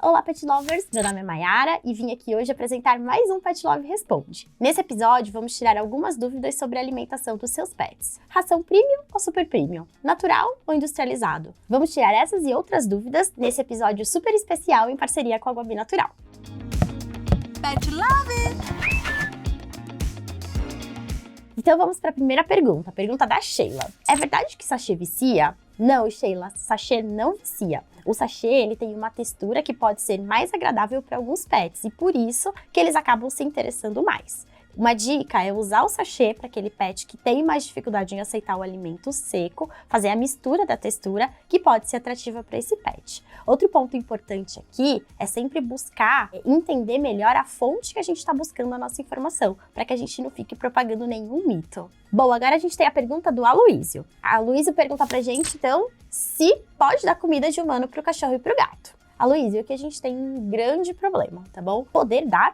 Olá, Pet Lovers! Meu nome é Mayara e vim aqui hoje apresentar mais um Pet Love Responde. Nesse episódio, vamos tirar algumas dúvidas sobre a alimentação dos seus pets. Ração premium ou super premium? Natural ou industrializado? Vamos tirar essas e outras dúvidas nesse episódio super especial em parceria com a Guabi Natural. Pet Love! Então vamos para a primeira pergunta, a pergunta da Sheila. É verdade que sachê vicia? Não, Sheila, sachê não vicia. O sachê, ele tem uma textura que pode ser mais agradável para alguns pets e por isso que eles acabam se interessando mais. Uma dica é usar o sachê para aquele pet que tem mais dificuldade em aceitar o alimento seco, fazer a mistura da textura que pode ser atrativa para esse pet. Outro ponto importante aqui é sempre buscar entender melhor a fonte que a gente está buscando a nossa informação, para que a gente não fique propagando nenhum mito. Bom, agora a gente tem a pergunta do Aloysio. A Aloysio pergunta pra gente, então, se pode dar comida de humano pro cachorro e pro gato. Aloysio, aqui a gente tem um grande problema, tá bom? Poder dar?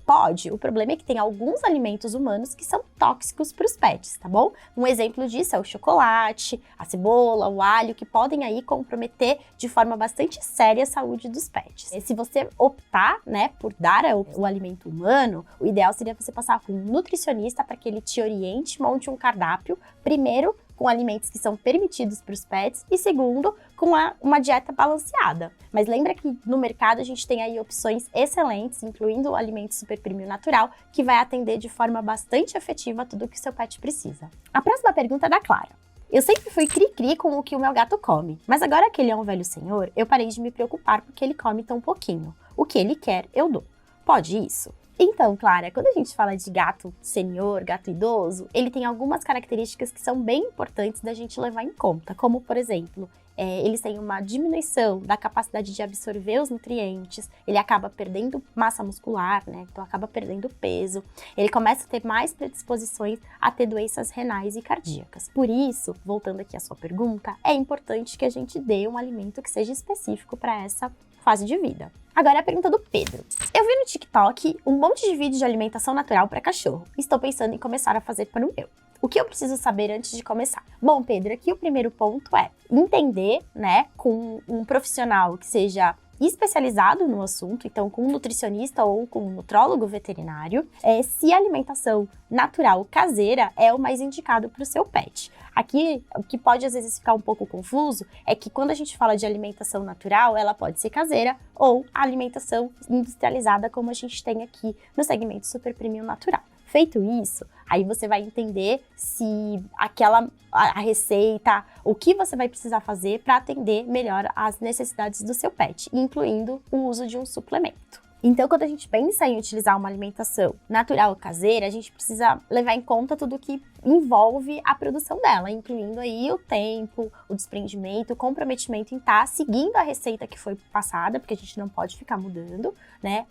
Pode. O problema é que tem alguns alimentos humanos que são tóxicos para os pets, tá bom? Um exemplo disso é o chocolate, a cebola, o alho, que podem aí comprometer de forma bastante séria a saúde dos pets. E se você optar, por dar o alimento humano, o ideal seria você passar com um nutricionista para que ele te oriente, monte um cardápio, primeiro com alimentos que são permitidos para os pets e segundo, com uma dieta balanceada. Mas lembra que no mercado a gente tem aí opções excelentes, incluindo o alimento super premium natural, que vai atender de forma bastante efetiva tudo o que o seu pet precisa. A próxima pergunta é da Clara. Eu sempre fui cri-cri com o que o meu gato come, mas agora que ele é um velho senhor, eu parei de me preocupar porque ele come tão pouquinho. O que ele quer, eu dou. Pode isso? Então, Clara, quando a gente fala de gato senior, gato idoso, ele tem algumas características que são bem importantes da gente levar em conta, como, por exemplo, eles têm uma diminuição da capacidade de absorver os nutrientes, ele acaba perdendo massa muscular, então acaba perdendo peso, ele começa a ter mais predisposições a ter doenças renais e cardíacas. Por isso, voltando aqui à sua pergunta, é importante que a gente dê um alimento que seja específico para essa fase de vida. Agora é a pergunta do Pedro. Eu vi no TikTok um monte de vídeos de alimentação natural para cachorro. Estou pensando em começar a fazer para o meu. O que eu preciso saber antes de começar? Bom, Pedro, aqui o primeiro ponto é entender, com um profissional que seja especializado no assunto, então com um nutricionista ou com um nutrólogo veterinário, se a alimentação natural caseira é o mais indicado para o seu pet. Aqui, o que pode às vezes ficar um pouco confuso é que quando a gente fala de alimentação natural, ela pode ser caseira ou alimentação industrializada, como a gente tem aqui no segmento super premium natural. Feito isso, aí você vai entender se a receita, o que você vai precisar fazer para atender melhor as necessidades do seu pet, incluindo o uso de um suplemento. Então, quando a gente pensa em utilizar uma alimentação natural ou caseira, a gente precisa levar em conta tudo que envolve a produção dela, incluindo aí o tempo, o desprendimento, o comprometimento em estar seguindo a receita que foi passada, porque a gente não pode ficar mudando,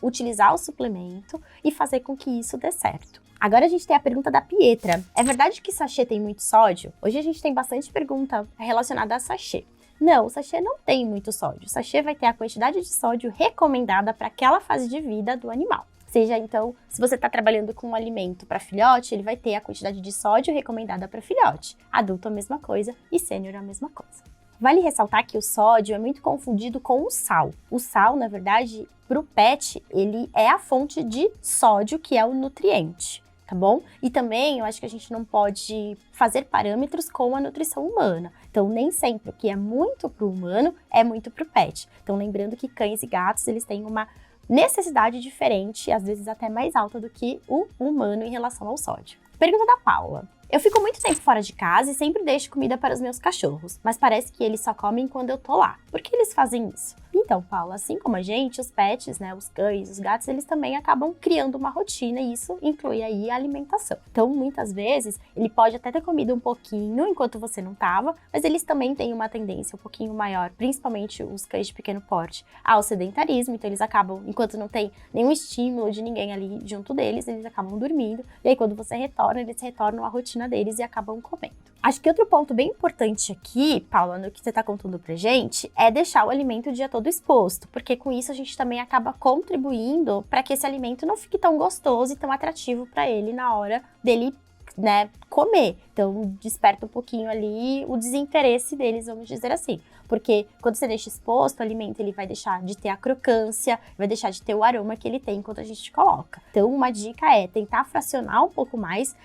utilizar o suplemento e fazer com que isso dê certo. Agora a gente tem a pergunta da Pietra. É verdade que sachê tem muito sódio? Hoje a gente tem bastante pergunta relacionada a sachê. Não, o sachê não tem muito sódio. O sachê vai ter a quantidade de sódio recomendada para aquela fase de vida do animal. Seja, então, se você está trabalhando com um alimento para filhote, ele vai ter a quantidade de sódio recomendada para filhote. Adulto a mesma coisa e sênior a mesma coisa. Vale ressaltar que o sódio é muito confundido com o sal. O sal, na verdade, para o pet, ele é a fonte de sódio, que é o nutriente. Tá bom? E também eu acho que a gente não pode fazer parâmetros com a nutrição humana. Então, nem sempre o que é muito para o humano é muito para o pet. Então, lembrando que cães e gatos, eles têm uma necessidade diferente, às vezes até mais alta do que o humano em relação ao sódio. Pergunta da Paula. Eu fico muito tempo fora de casa e sempre deixo comida para os meus cachorros, mas parece que eles só comem quando eu tô lá. Por que eles fazem isso? Então, Paula, assim como a gente, os pets, os cães, os gatos, eles também acabam criando uma rotina e isso inclui aí a alimentação. Então, muitas vezes, ele pode até ter comido um pouquinho enquanto você não tava, mas eles também têm uma tendência um pouquinho maior, principalmente os cães de pequeno porte, ao sedentarismo. Então, eles acabam, enquanto não tem nenhum estímulo de ninguém ali junto deles, eles acabam dormindo. E aí, quando você retorna, eles retornam à rotina deles e acabam comendo. Acho que outro ponto bem importante aqui, Paula, no que você está contando pra gente, é deixar o alimento o dia todo exposto, porque com isso a gente também acaba contribuindo para que esse alimento não fique tão gostoso e tão atrativo para ele na hora dele né, comer. Então, desperta um pouquinho ali o desinteresse deles, vamos dizer assim. Porque quando você deixa exposto, o alimento ele vai deixar de ter a crocância, vai deixar de ter o aroma que ele tem enquanto a gente coloca. Então, uma dica é tentar fracionar um pouco mais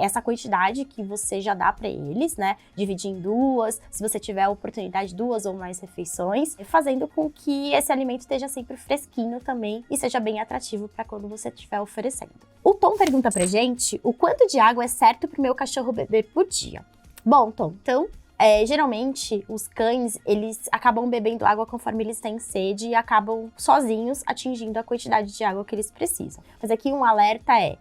essa quantidade que você já dá para eles, né? Dividir em duas, se você tiver a oportunidade, 2 ou mais refeições, fazendo com que esse alimento esteja sempre fresquinho também e seja bem atrativo para quando você estiver oferecendo. O Tom pergunta pra gente o quanto de água é certo pro meu cachorro beber por dia. Bom, Tom, então, geralmente os cães, eles acabam bebendo água conforme eles têm sede e acabam sozinhos atingindo a quantidade de água que eles precisam. Mas aqui um alerta é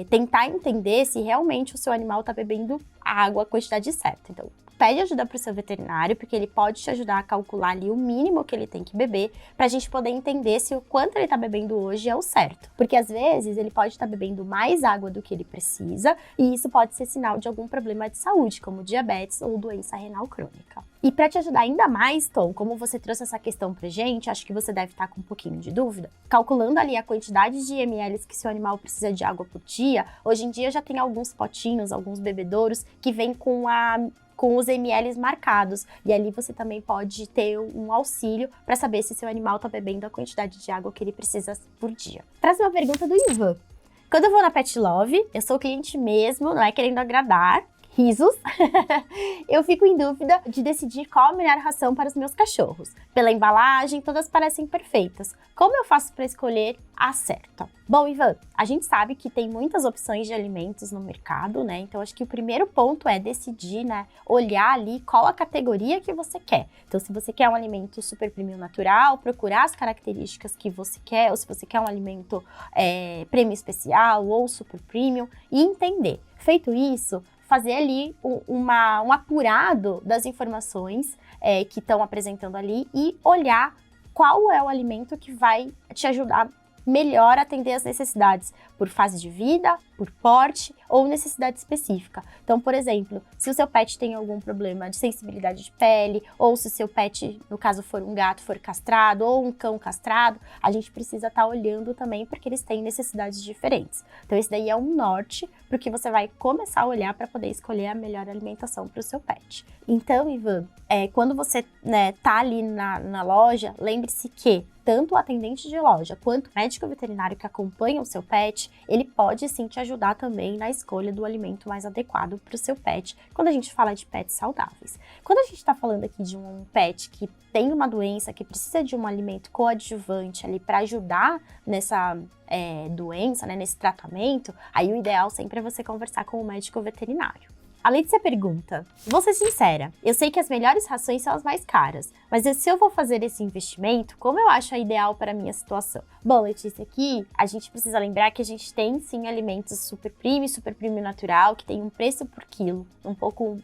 tentar entender se realmente o seu animal está bebendo a água, a quantidade certa. Então, pede ajuda para o seu veterinário, porque ele pode te ajudar a calcular ali o mínimo que ele tem que beber, para a gente poder entender se o quanto ele está bebendo hoje é o certo. Porque às vezes ele pode estar bebendo mais água do que ele precisa, e isso pode ser sinal de algum problema de saúde, como diabetes ou doença renal crônica. E para te ajudar ainda mais, Tom, como você trouxe essa questão pra gente, acho que você deve estar com um pouquinho de dúvida, calculando ali a quantidade de ml que seu animal precisa de água por dia, hoje em dia já tem alguns potinhos, alguns bebedouros que vêm com os ml marcados. E ali você também pode ter um auxílio para saber se seu animal está bebendo a quantidade de água que ele precisa por dia. Traz uma pergunta do Ivan. Quando eu vou na Pet Love, eu sou cliente mesmo, não é querendo agradar, risos, eu fico em dúvida de decidir qual a melhor ração para os meus cachorros. Pela embalagem, todas parecem perfeitas. Como eu faço para escolher a certa? Bom, Ivan, a gente sabe que tem muitas opções de alimentos no mercado, né? Então, acho que o primeiro ponto é decidir, né? Olhar ali qual a categoria que você quer. Então, se você quer um alimento super premium natural, procurar as características que você quer, ou se você quer um alimento premium especial ou super premium, e entender. Feito isso, fazer ali um apurado das informações que estão apresentando ali e olhar qual é o alimento que vai te ajudar melhor a atender as necessidades por fase de vida, por porte ou necessidade específica. Então, por exemplo, se o seu pet tem algum problema de sensibilidade de pele, ou se o seu pet, no caso for um gato, for castrado, ou um cão castrado, a gente precisa estar olhando também porque eles têm necessidades diferentes. Então, esse daí é um norte para que você vai começar a olhar para poder escolher a melhor alimentação para o seu pet. Então, Ivan, quando você tá ali na loja, lembre-se que tanto o atendente de loja quanto o médico veterinário que acompanha o seu pet, ele pode sim te ajudar também na escolha do alimento mais adequado para o seu pet, quando a gente fala de pets saudáveis. Quando a gente está falando aqui de um pet que tem uma doença, que precisa de um alimento coadjuvante ali para ajudar nessa doença, né, nesse tratamento, aí o ideal sempre é você conversar com o médico veterinário. A Letícia pergunta, vou ser sincera, eu sei que as melhores rações são as mais caras, mas se eu vou fazer esse investimento, como eu acho a ideal para a minha situação? Bom, Letícia, aqui a gente precisa lembrar que a gente tem sim alimentos super premium natural, que tem um preço por quilo um pouco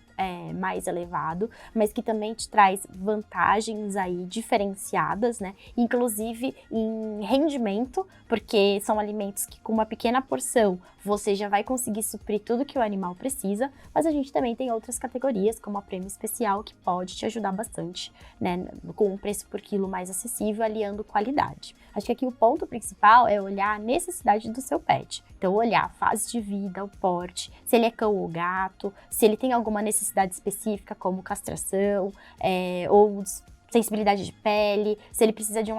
mais elevado, mas que também te traz vantagens aí diferenciadas, né? Inclusive em rendimento, porque são alimentos que com uma pequena porção você já vai conseguir suprir tudo que o animal precisa, mas a gente também tem outras categorias, como a Prêmio Especial, que pode te ajudar bastante, né? Com um preço por quilo mais acessível, aliando qualidade. Acho que aqui o ponto principal é olhar a necessidade do seu pet. Então, olhar a fase de vida, o porte, se ele é cão ou gato, se ele tem alguma necessidade específica, como castração, ou sensibilidade de pele, se ele precisa de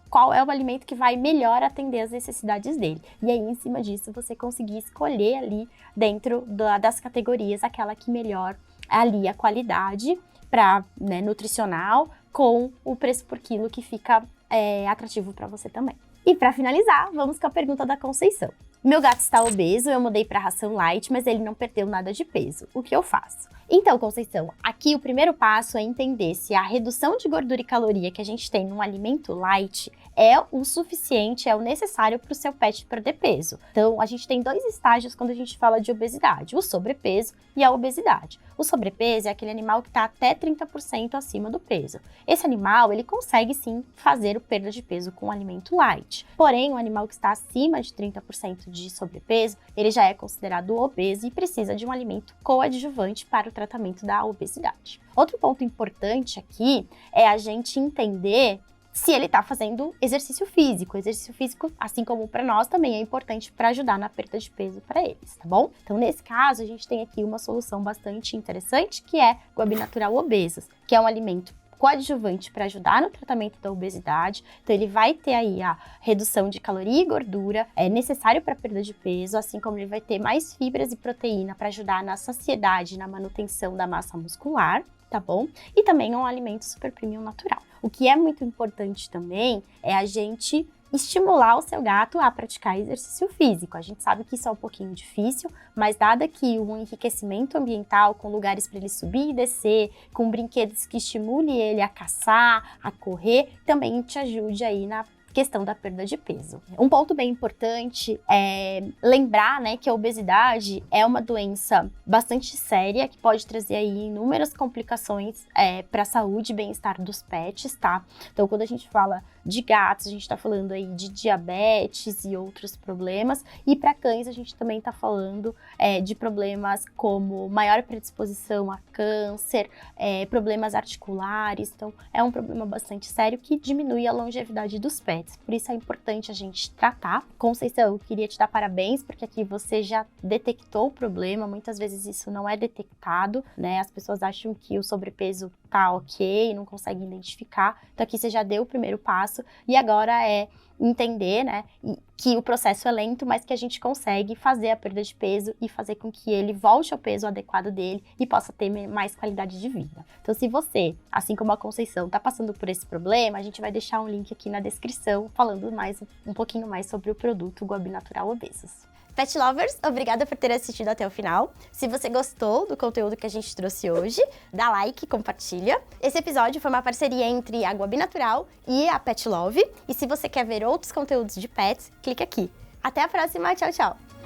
qual é o alimento que vai melhor atender as necessidades dele. E aí, em cima disso, você conseguir escolher ali, dentro das categorias, aquela que melhor alia a qualidade para nutricional com o preço por quilo que fica atrativo para você também. E para finalizar, vamos com a pergunta da Conceição. Meu gato está obeso, eu mudei para ração light, mas ele não perdeu nada de peso. O que eu faço? Então, Conceição, aqui o primeiro passo é entender se a redução de gordura e caloria que a gente tem num alimento light é o suficiente, é o necessário para o seu pet perder peso. Então, a gente tem 2 estágios quando a gente fala de obesidade, o sobrepeso e a obesidade. O sobrepeso é aquele animal que está até 30% acima do peso. Esse animal, ele consegue sim fazer o perda de peso com um alimento light. Porém, o animal que está acima de 30% de sobrepeso, ele já é considerado obeso e precisa de um alimento coadjuvante para o tratamento da obesidade. Outro ponto importante aqui é a gente entender se ele tá fazendo exercício físico. Exercício físico, assim como para nós, também é importante para ajudar na perda de peso para eles, tá bom? Então, nesse caso, a gente tem aqui uma solução bastante interessante, que é Guabi Natural Obesas, que é um alimento coadjuvante para ajudar no tratamento da obesidade. Então, ele vai ter aí a redução de caloria e gordura, é necessário para perda de peso, assim como ele vai ter mais fibras e proteína para ajudar na saciedade, na manutenção da massa muscular, tá bom? E também é um alimento super premium natural. O que é muito importante também é a gente estimular o seu gato a praticar exercício físico. A gente sabe que isso é um pouquinho difícil, mas dado que um enriquecimento ambiental com lugares para ele subir e descer, com brinquedos que estimule ele a caçar, a correr, também te ajude aí na questão da perda de peso. Um ponto bem importante é lembrar, né, que a obesidade é uma doença bastante séria, que pode trazer aí inúmeras complicações para a saúde e bem-estar dos pets, tá? Então, quando a gente fala de gatos, a gente tá falando aí de diabetes e outros problemas, e para cães a gente também tá falando de problemas como maior predisposição a câncer, problemas articulares. Então, é um problema bastante sério que diminui a longevidade dos pets. Por isso é importante a gente tratar. Conceição, eu queria te dar parabéns, porque aqui você já detectou o problema. Muitas vezes isso não é detectado, né? As pessoas acham que o sobrepeso tá ok, não conseguem identificar. Então aqui você já deu o primeiro passo e agora é entender, né, que o processo é lento, mas que a gente consegue fazer a perda de peso e fazer com que ele volte ao peso adequado dele e possa ter mais qualidade de vida. Então, se você, assim como a Conceição, está passando por esse problema, a gente vai deixar um link aqui na descrição falando um pouquinho mais sobre o produto Guabi Natural Obesas. Pet Lovers, obrigada por ter assistido até o final. Se você gostou do conteúdo que a gente trouxe hoje, dá like, compartilha. Esse episódio foi uma parceria entre a Guabi Natural e a Pet Love. E se você quer ver outros conteúdos de pets, clica aqui. Até a próxima, tchau, tchau!